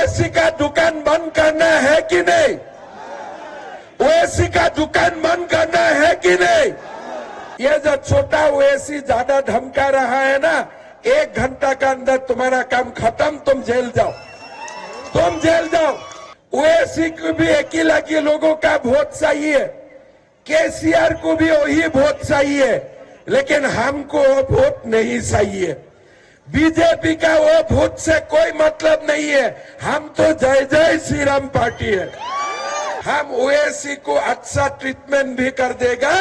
ओवैसी का दुकान बंद करना है कि नहीं? ओवैसी का दुकान बंद करना है कि नहीं? ये जो छोटा ओवैसी ज्यादा धमका रहा है ना, 1 घंटा के अंदर तुम्हारा काम खत्म, तुम जेल जाओ, तुम जेल जाओ। ओवैसी को भी अकेला लोगों का वोट चाहिए, केसीआर को भी वही वोट चाहिए, लेकिन हमको वो वोट नहीं चाहिए। बीजेपी का वो वोट से कोई मतलब नहीं है। हम तो जय जय श्री राम पार्टी है। हम ओवैसी को अच्छा ट्रीटमेंट भी कर देगा,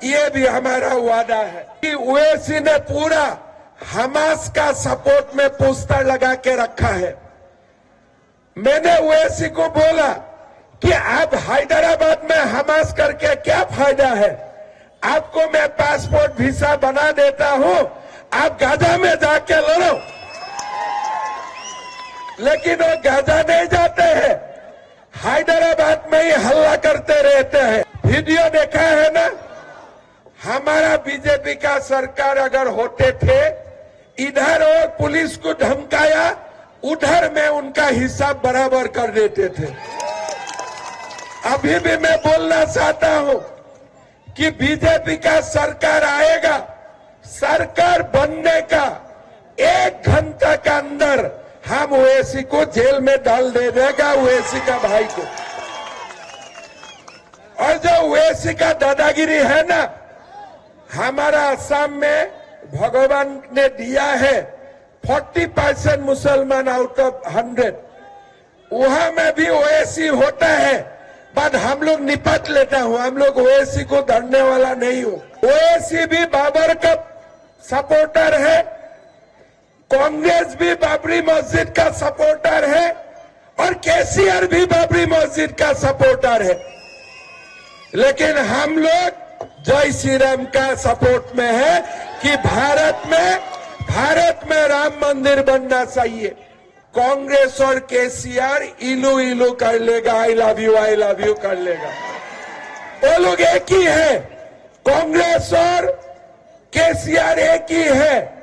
ये भी हमारा वादा है। कि ओवैसी ने पूरा हमास का सपोर्ट में पोस्टर लगा के रखा है। मैंने ओवैसी को बोला कि आप हैदराबाद में हमास करके क्या फायदा है? आपको मैं पासपोर्ट वीजा बना देता हूं, आप गाजा में जाके लड़ो। लेकिन वो गाजा नहीं जाते हैं, हैदराबाद में ही हल्ला करते रहते हैं। वीडियो देखा है ना? हमारा बीजेपी का सरकार अगर होते थे, इधर और पुलिस को धमकाया, उधर में उनका हिसाब बराबर कर देते थे। अभी भी मैं बोलना चाहता हूं कि बीजेपी का सरकार आएगा, सरकार बनने का 1 घंटा के अंदर हम ओवैसी को जेल में डाल दे देगा, ओवैसी का भाई को। और जो ओवैसी का दादागिरी है ना, हमारा असम में भगवान ने दिया है 40% मुसलमान आउट ऑफ 100, वहां में भी ओवैसी होता है, बट हम लोग निपट लेता हूं। हम लोग ओवैसी को डरने वाला नहीं हो। ओवैसी भी बाबर का सपोर्टर है, कांग्रेस भी बाबरी मस्जिद का सपोर्टर है, और केसीआर भी बाबरी मस्जिद का सपोर्टर है। लेकिन हम लोग जय श्री राम का सपोर्ट में है कि भारत में राम मंदिर बनना चाहिए। कांग्रेस और केसीआर इलू इलू कर लेगा, आई लव यू कर लेगा। वो लोग एक ही है, कांग्रेस और केसीआर एक ही है।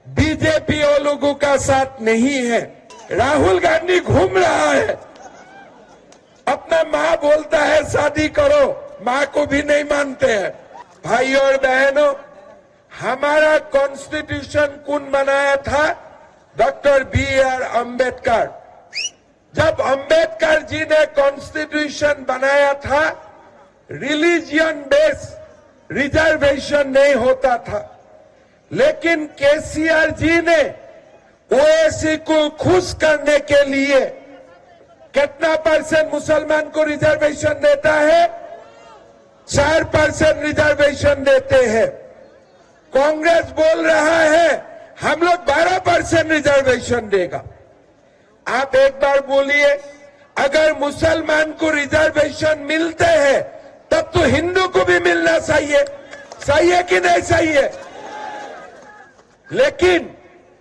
बीजेपी वो लोगों का साथ नहीं है। राहुल गांधी घूम रहा है, अपना मां बोलता है शादी करो, मां को भी नहीं मानते हैं। भाइयों और बहनों, हमारा कॉन्स्टिट्यूशन कौन बनाया था? Doctor BR Ambedkar. जब अम्बेडकर जी ने कॉन्स्टिट्यूशन बनाया था, रिलीजियन बेस रिजर्वेशन नहीं होता था, लेकिन केसीआर जी ने ओवैसी को खुश करने के लिए कितना % मुसलमान को रिजर्वेशन देता है? 4% रिजर्वेशन देते हैं। कांग्रेस बोल रहा है हम लोग 12% रिजर्वेशन देगा। आप एक बार बोलिए, अगर मुसलमान को रिजर्वेशन मिलते हैं तब तो हिंदू को भी मिलना चाहिए, सही है कि नहीं सही है? लेकिन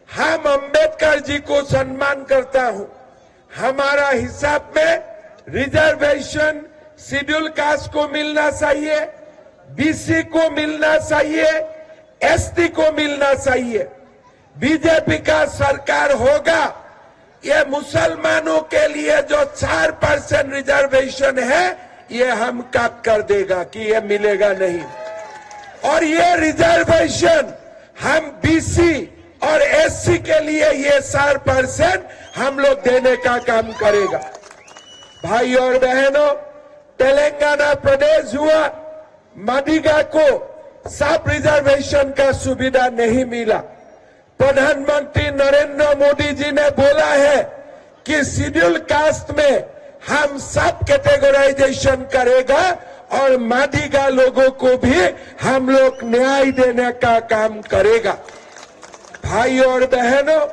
हम अम्बेडकर जी को सम्मान करता हूं। हमारा हिसाब में रिजर्वेशन शेड्यूल कास्ट को मिलना चाहिए, BC को मिलना चाहिए, ST को मिलना चाहिए। बीजेपी का सरकार होगा, ये मुसलमानों के लिए जो 4% रिजर्वेशन है, ये हम काट कर देगा कि ये मिलेगा नहीं। और ये रिजर्वेशन हम BC और SC के लिए ये 4% हम लोग देने का काम करेगा। भाई और बहनों, तेलंगाना प्रदेश हुआ, मादिगा को सब रिजर्वेशन का सुविधा नहीं मिला। प्रधानमंत्री नरेंद्र मोदी जी ने बोला है कि शेड्यूल कास्ट में हम सब कैटेगराइजेशन करेगा और मादिगा लोगों को भी हम लोग न्याय देने का काम करेगा। भाई और बहनों,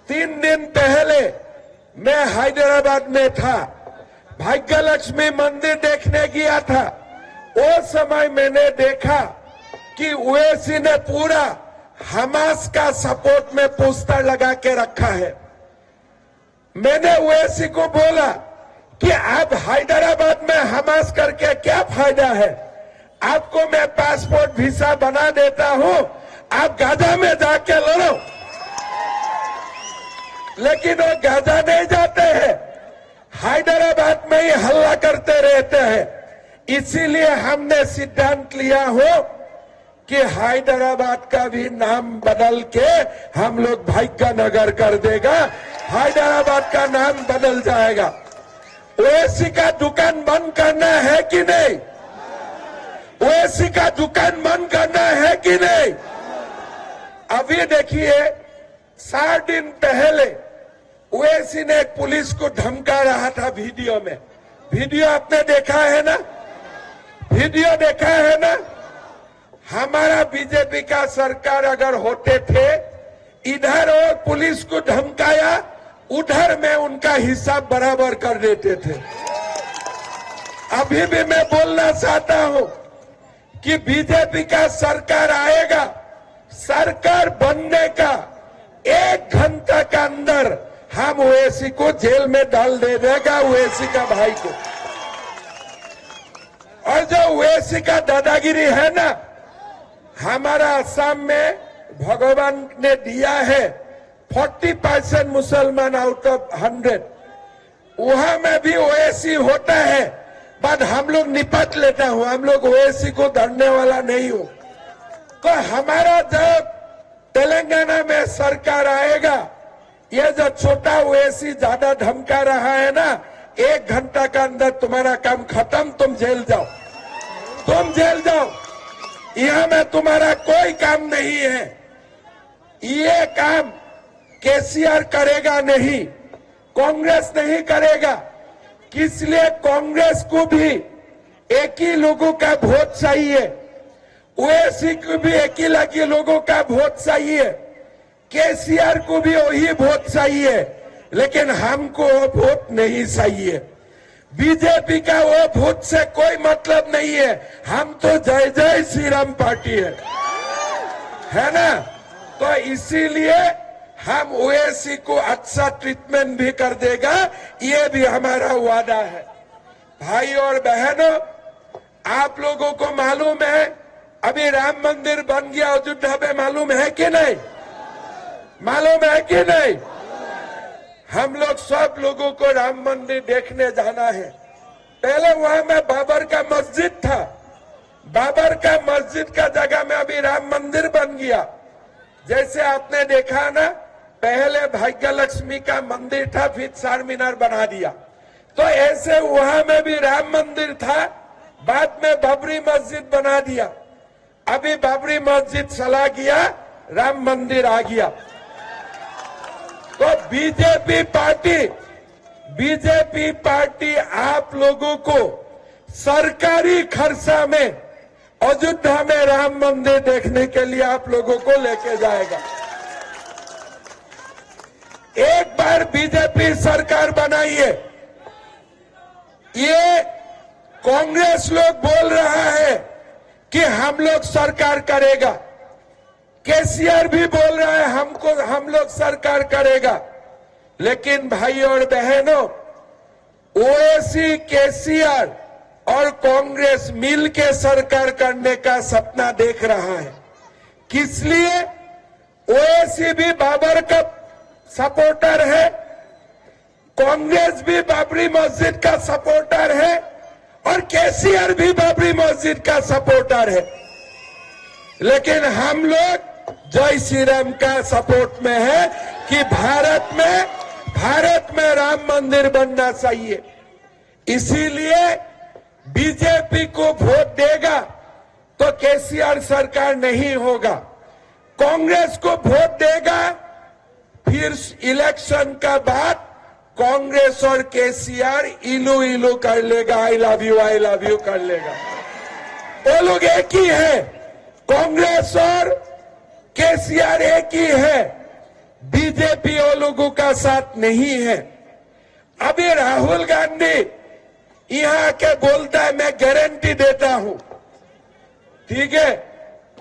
3 दिन पहले मैं हैदराबाद में था, भाग्यलक्ष्मी मंदिर देखने गया था। उस समय मैंने देखा कि ओवैसी ने पूरा हमास का सपोर्ट में पोस्टर लगा के रखा है। मैंने ओवैसी को बोला कि आप हैदराबाद में हमास करके क्या फायदा है? आपको मैं पासपोर्ट वीजा बना देता हूं, आप गाजा में जाके लड़ो। लेकिन वो गाजा नहीं जाते हैं, हैदराबाद में ही हल्ला करते रहते हैं। इसीलिए हमने सिद्धांत लिया हो कि हैदराबाद का भी नाम बदल के हम लोग भाग्यनगर कर देगा, हैदराबाद का नाम बदल जाएगा। ओएसी का दुकान बंद करना है कि नहीं? ओएसी का दुकान बंद करना है कि नहीं? अभी देखिए 7 दिन पहले ओएसी ने एक पुलिस को धमका रहा था वीडियो में। वीडियो आपने देखा है ना? वीडियो देखा है ना? हमारा बीजेपी का सरकार अगर होते थे, इधर और पुलिस को धमकाया, उधर में उनका हिसाब बराबर कर देते थे। अभी भी मैं बोलना चाहता हूं कि बीजेपी का सरकार आएगा, सरकार बनने का 1 घंटा के अंदर हम ओवैसी को जेल में डाल दे देगा, ओवैसी का भाई को। और जो ओवैसी का दादागिरी है ना, हमारा असम में भगवान ने दिया है 40% मुसलमान आउट ऑफ 100, वहां में भी ओवैसी होता है, बट हम लोग निपट लेता हूं, हम लोग ओवैसी को डरने वाला नहीं हो। तो हमारा जब तेलंगाना में सरकार आएगा, ये जो छोटा ओवैसी ज्यादा धमका रहा है ना, 1 घंटा के अंदर तुम्हारा काम खत्म, तुम जेल जाओ, तुम जेल जाओ, यहां में तुम्हारा कोई काम नहीं है। ये काम केसीआर करेगा नहीं, कांग्रेस नहीं करेगा। इसलिए कांग्रेस को भी एक ही लोगों का वोट चाहिए, ओवैसी को भी एक ही लगे लोगों का वोट चाहिए, केसीआर को भी वही वोट चाहिए, लेकिन हमको वो वोट नहीं चाहिए। बीजेपी का वो वोट से कोई मतलब नहीं है, हम तो जय जय श्री राम पार्टी है ना? तो इसीलिए हम ओवैसी को अच्छा ट्रीटमेंट भी कर देगा, ये भी हमारा वादा है। भाई और बहनों, आप लोगों को मालूम है अभी राम मंदिर बन गया अयोध्या में, मालूम है कि नहीं? मालूम है कि नहीं? हम लोग सब लोगों को राम मंदिर देखने जाना है। पहले वहां में बाबर का मस्जिद था, बाबर का मस्जिद का जगह में अभी राम मंदिर बन गया। जैसे आपने देखा ना, पहले भाग्य लक्ष्मी का मंदिर था, फिर चार मीनार बना दिया। तो ऐसे वहां में भी राम मंदिर था, बाद में बाबरी मस्जिद बना दिया। अभी बाबरी मस्जिद चला गया, राम मंदिर आ गया। तो बीजेपी पार्टी आप लोगों को सरकारी खर्चा में अयोध्या में राम मंदिर देखने के लिए आप लोगों को लेके जाएगा। एक बार बीजेपी सरकार बनाइए। ये कांग्रेस लोग बोल रहा है कि हम लोग सरकार करेगा, केसीआर भी बोल रहा है हम लोग सरकार करेगा, लेकिन भाई और बहनों, ओवैसी, केसीआर और कांग्रेस मिल के सरकार करने का सपना देख रहा है। किस लिए? ओवैसी भी बाबर का सपोर्टर है, कांग्रेस भी बाबरी मस्जिद का सपोर्टर है और केसीआर भी बाबरी मस्जिद का सपोर्टर है। लेकिन हम लोग जय श्री राम का सपोर्ट में है कि भारत में राम मंदिर बनना चाहिए। इसीलिए बीजेपी को वोट देगा तो केसीआर सरकार नहीं होगा, कांग्रेस को वोट देगा, फिर इलेक्शन का बाद कांग्रेस और केसीआर इलू कर लेगा, आई लव यू कर लेगा। वो लोग एक ही है, कांग्रेस और केसीआर एक ही है, बीजेपी वो लोगों का साथ नहीं है। अभी राहुल गांधी यहां आके बोलता है मैं गारंटी देता हूं, ठीक है,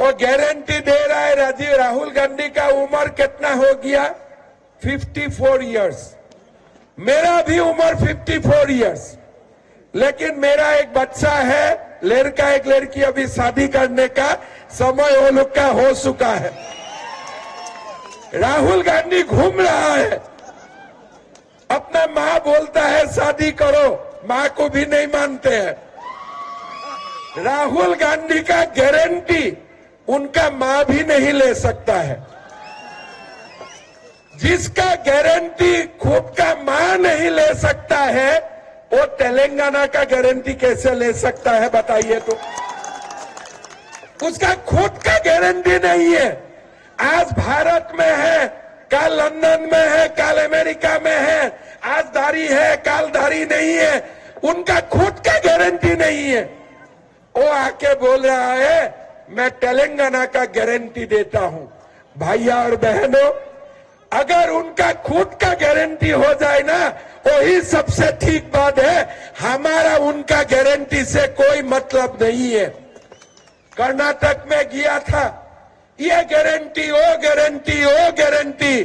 और गारंटी दे रहा है। राहुल गांधी का उम्र कितना हो गया? 54 इयर्स। मेरा भी उम्र 54 इयर्स, लेकिन मेरा एक बच्चा है, लड़का एक लड़की, अभी शादी करने का समय वो लोग का हो चुका है। राहुल गांधी घूम रहा है, अपना माँ बोलता है शादी करो, माँ को भी नहीं मानते हैं। राहुल गांधी का गारंटी उनका माँ भी नहीं ले सकता है। जिसका गारंटी खुद का माँ नहीं ले सकता है, वो तेलंगाना का गारंटी कैसे ले सकता है बताइए तो। उसका खुद का गारंटी नहीं है। आज भारत में है, कल लंदन में है, कल अमेरिका में है, आज धारी है, कल धारी नहीं है। उनका खुद का गारंटी नहीं है। वो आके बोल रहा है मैं तेलंगाना का गारंटी देता हूं। भाइया और बहनों, अगर उनका खुद का गारंटी हो जाए ना, वही सबसे ठीक बात है। हमारा उनका गारंटी से कोई मतलब नहीं है। कर्नाटक में गया था, ये गारंटी, वो गारंटी, वो गारंटी,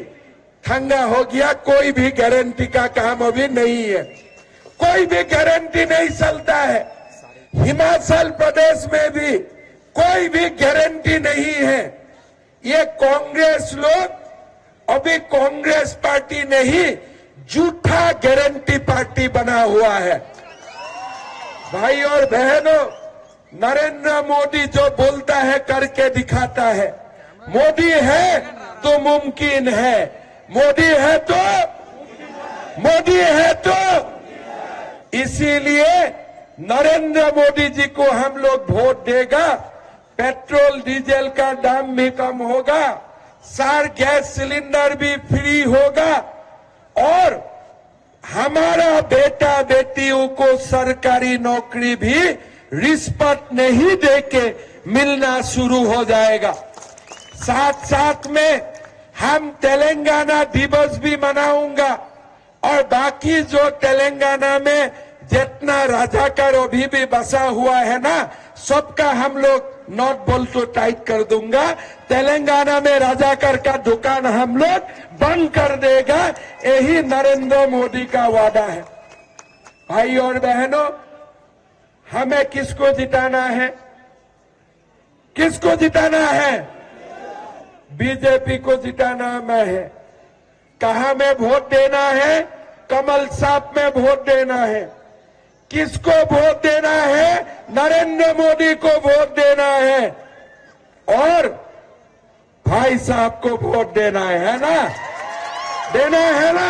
ठंगा हो गया। कोई भी गारंटी का काम अभी नहीं है, कोई भी गारंटी नहीं चलता है। हिमाचल प्रदेश में भी कोई भी गारंटी नहीं है। ये कांग्रेस लोग अभी कांग्रेस पार्टी नहीं, झूठा गारंटी पार्टी बना हुआ है। भाई और बहनों, नरेंद्र मोदी जो बोलता है करके दिखाता है। मोदी है तो मुमकिन है, मोदी है तो, मोदी है तो। इसीलिए नरेंद्र मोदी जी को हम लोग वोट देगा। पेट्रोल डीजल का दाम भी कम होगा, सार गैस सिलेंडर भी फ्री होगा, और हमारा बेटा बेटियों को सरकारी नौकरी भी रिश्वत नहीं देके मिलना शुरू हो जाएगा। साथ साथ में हम तेलंगाना दिवस भी मनाऊंगा, और बाकी जो तेलंगाना में जितना राजाकार अभी भी बसा हुआ है ना, सबका हम लोग नॉट बोल तो टाइट कर दूंगा। तेलंगाना में राजाकार का दुकान हम लोग बंद कर देगा। यही नरेंद्र मोदी का वादा है। भाई और बहनों, हमें किसको जिताना है? किसको जिताना है? बीजेपी को जिताना में है। कहां में वोट देना है? कमल साहब में वोट देना है। किसको वोट देना है? नरेंद्र मोदी को वोट देना है, और भाई साहब को वोट देना है ना? देना है ना?